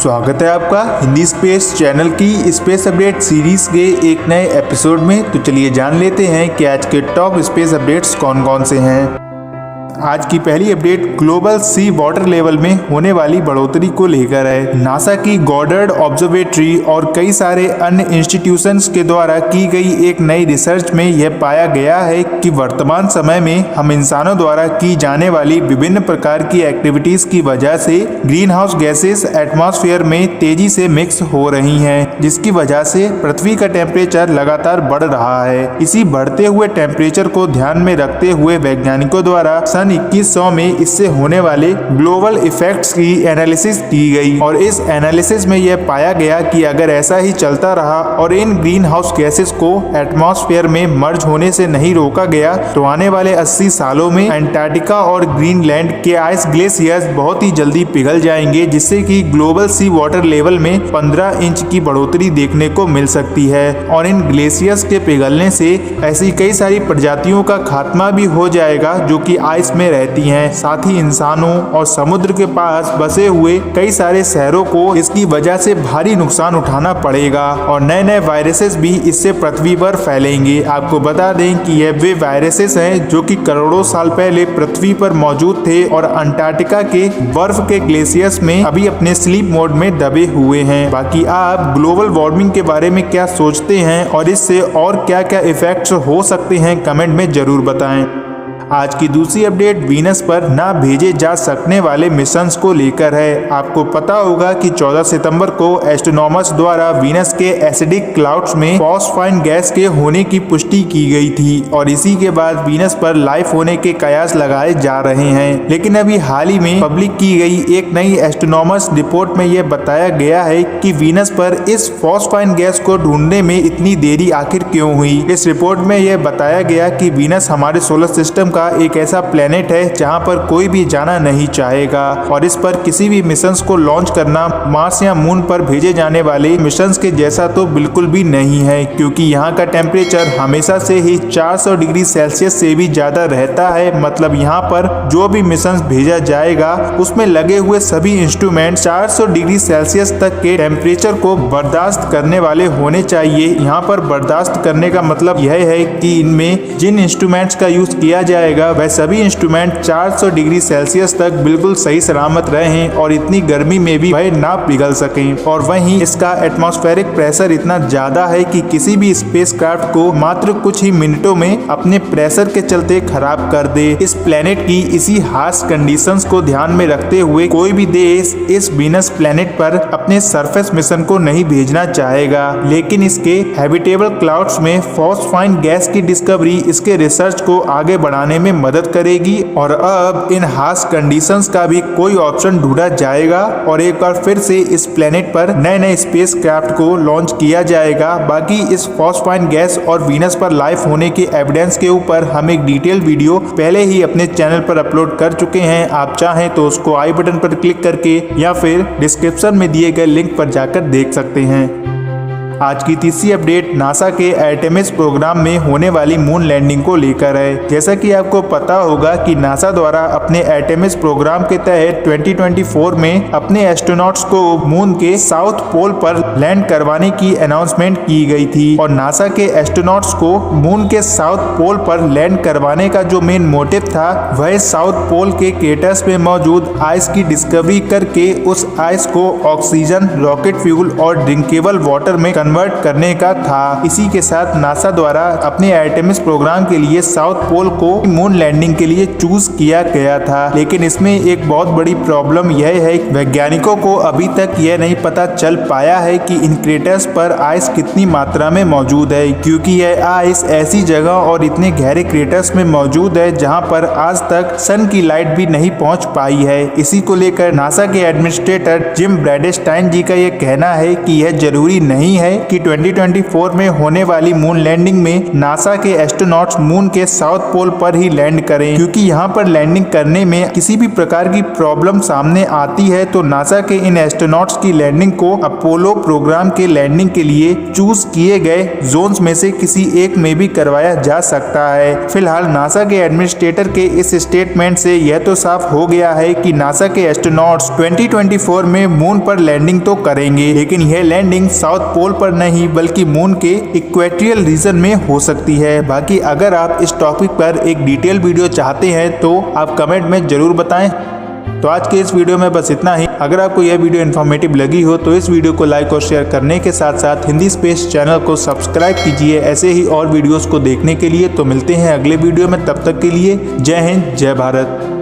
स्वागत है आपका हिंदी स्पेस चैनल की स्पेस अपडेट सीरीज के एक नए एपिसोड में। तो चलिए जान लेते हैं कि आज के टॉप स्पेस अपडेट्स कौन कौन से हैं। आज की पहली अपडेट ग्लोबल सी वाटर लेवल में होने वाली बढ़ोतरी को लेकर है। नासा की गॉडर्ड ऑब्जर्वेटरी और कई सारे अन्य इंस्टीट्यूशंस के द्वारा की गई एक नई रिसर्च में यह पाया गया है कि वर्तमान समय में हम इंसानों द्वारा की जाने वाली विभिन्न प्रकार की एक्टिविटीज की वजह से ग्रीन हाउस गैसेस एटमॉस्फेयर में तेजी से मिक्स हो रही हैं, जिसकी वजह से पृथ्वी का टेम्परेचर लगातार बढ़ रहा है। इसी बढ़ते हुए टेम्परेचर को ध्यान में रखते हुए वैज्ञानिकों द्वारा सन 2100 में इससे होने वाले ग्लोबल इफेक्ट्स की एनालिसिस की गई और इस एनालिसिस में यह पाया गया कि अगर ऐसा ही चलता रहा और इन ग्रीन हाउस गैसेस को एटमॉस्फेयर में मर्ज होने से नहीं रोका गया तो आने वाले 80 सालों में अंटार्कटिका और ग्रीनलैंड के आइस ग्लेशियर्स बहुत ही जल्दी पिघल जाएंगे, जिससे कि ग्लोबल सी वाटर लेवल में 15 इंच की बढ़ोतरी देखने को मिल सकती है। और इन ग्लेशियर्स के पिघलने से ऐसी कई सारी प्रजातियों का खात्मा भी हो जाएगा जो कि आइस में रहती हैं। साथ ही इंसानों और समुद्र के पास बसे हुए कई सारे शहरों को इसकी वजह से भारी नुकसान उठाना पड़ेगा और नए नए वायरसेस भी इससे पृथ्वी पर फैलेंगे। आपको बता दें कि यह वे वायरसेस हैं जो कि करोड़ों साल पहले पृथ्वी पर मौजूद थे और अंटार्कटिका के बर्फ के ग्लेशियर्स में अभी अपने स्लीप मोड में दबे हुए हैं। बाकी आप ग्लोबल वार्मिंग के बारे में क्या सोचते हैं और इससे और क्या क्या इफेक्ट्स हो सकते हैं, कमेंट में जरूर बताएं। आज की दूसरी अपडेट वीनस पर ना भेजे जा सकने वाले मिशंस को लेकर है। आपको पता होगा कि 14 सितंबर को एस्ट्रोनॉमर्स द्वारा वीनस के एसिडिक क्लाउड्स में फॉस्फाइन गैस के होने की पुष्टि की गई थी और इसी के बाद वीनस पर लाइफ होने के कयास लगाए जा रहे हैं। लेकिन अभी हाल ही में पब्लिक की गई एक नई एस्ट्रोनॉमर्स रिपोर्ट में यह बताया गया है कि वीनस पर इस फॉस्फाइन गैस को ढूंढने में इतनी देरी आखिर क्यों हुई। इस रिपोर्ट में यह बताया गया कि वीनस हमारे सोलर सिस्टम का एक ऐसा प्लेनेट है जहां पर कोई भी जाना नहीं चाहेगा और इस पर किसी भी मिशंस को लॉन्च करना मार्स या मून पर भेजे जाने वाले मिशंस के जैसा तो बिल्कुल भी नहीं है, क्योंकि यहां का टेम्परेचर हमेशा से ही 400 डिग्री सेल्सियस से भी ज्यादा रहता है। मतलब यहां पर जो भी मिशंस भेजा जाएगा उसमें लगे हुए सभी इंस्ट्रूमेंट 400 डिग्री सेल्सियस तक के टेम्परेचर को बर्दाश्त करने वाले होने चाहिए। यहाँ पर बर्दाश्त करने का मतलब यह है कि इनमें जिन इंस्ट्रूमेंट्स का यूज किया जाएगा वह सभी इंस्ट्रूमेंट 400 डिग्री सेल्सियस तक बिल्कुल सही सलामत रहें और इतनी गर्मी में भी वह ना पिघल सकें। और वहीं इसका एटमॉस्फेरिक प्रेशर इतना ज्यादा है कि किसी भी स्पेसक्राफ्ट को मात्र कुछ ही मिनटों में अपने प्रेशर के चलते खराब कर दे। इस प्लेनेट की इसी हार्श कंडीशंस को ध्यान में रखते हुए कोई भी देश इस वीनस प्लेनेट पर अपने सरफेस मिशन को नहीं भेजना चाहेगा, लेकिन इसके हैबिटेबल क्लाउड्स में फॉस्फाइन गैस की डिस्कवरी इसके रिसर्च को आगे बढ़ाने में मदद करेगी और अब इन हार्श कंडीशंस का भी कोई ऑप्शन ढूंढा जाएगा और एक बार फिर से इस प्लेनेट पर नए नए स्पेस क्राफ्ट को लॉन्च किया जाएगा। बाकी इस फॉस्फाइन गैस और वीनस पर लाइफ होने के एविडेंस के ऊपर हम एक डिटेल वीडियो पहले ही अपने चैनल पर अपलोड कर चुके हैं। आप चाहें तो उसको आई बटन पर क्लिक करके या फिर डिस्क्रिप्शन में दिए गए लिंक पर जाकर देख सकते हैं। आज की तीसरी अपडेट नासा के आर्टेमिस प्रोग्राम में होने वाली मून लैंडिंग को लेकर है। जैसा कि आपको पता होगा कि नासा द्वारा अपने आर्टेमिस प्रोग्राम के तहत 2024 में अपने एस्ट्रोनॉट्स को मून के साउथ पोल पर लैंड करवाने की अनाउंसमेंट की गई थी और नासा के एस्ट्रोनॉट्स को मून के साउथ पोल पर लैंड करवाने का जो मेन मोटिव था वह साउथ पोल के क्रेटर्स में मौजूद आइस की डिस्कवरी करके उस आइस को ऑक्सीजन, रॉकेट फ्यूल और ड्रिंकेबल वाटर में कन्वर्ट करने का था। इसी के साथ नासा द्वारा अपने आर्टेमिस प्रोग्राम के लिए साउथ पोल को मून लैंडिंग के लिए चूज किया गया था। लेकिन इसमें एक बहुत बड़ी प्रॉब्लम यह है कि वैज्ञानिकों को अभी तक यह नहीं पता चल पाया है कि इन क्रेटर्स पर आइस कितनी मात्रा में मौजूद है, क्योंकि यह आइस ऐसी जगह और इतने गहरे क्रेटर्स में मौजूद है जहां पर आज तक सन की लाइट भी नहीं पहुंच पाई है। इसी को लेकर नासा के एडमिनिस्ट्रेटर जिम ब्रैडेस्टाइन जी का यह कहना है कि यह जरूरी नहीं है कि 2024 में होने वाली मून लैंडिंग में नासा के एस्ट्रोनॉट्स मून के साउथ पोल पर ही लैंड करें, क्योंकि यहाँ पर लैंडिंग करने में किसी भी प्रकार की प्रॉब्लम सामने आती है तो नासा के इन एस्ट्रोनॉट्स की लैंडिंग को अपोलो प्रोग्राम के लैंडिंग के लिए चूज किए गए जोन्स में से किसी एक में भी करवाया जा सकता है। फिलहाल नासा के एडमिनिस्ट्रेटर के इस स्टेटमेंट से यह तो साफ हो गया है कि नासा के एस्ट्रोनॉट्स 2024 में मून पर लैंडिंग तो करेंगे, लेकिन यह लैंडिंग साउथ पोल पर नहीं बल्कि मून के इक्वेटोरियल रीजन में हो सकती है। बाकी अगर आप इस टॉपिक पर एक डिटेल वीडियो चाहते हैं तो आप कमेंट में जरूर बताएं। तो आज के इस वीडियो में बस इतना ही। अगर आपको यह वीडियो इन्फॉर्मेटिव लगी हो तो इस वीडियो को लाइक और शेयर करने के साथ साथ हिंदी स्पेस चैनल को सब्सक्राइब कीजिए ऐसे ही और वीडियोस को देखने के लिए। तो मिलते हैं अगले वीडियो में, तब तक के लिए जय हिंद जय भारत।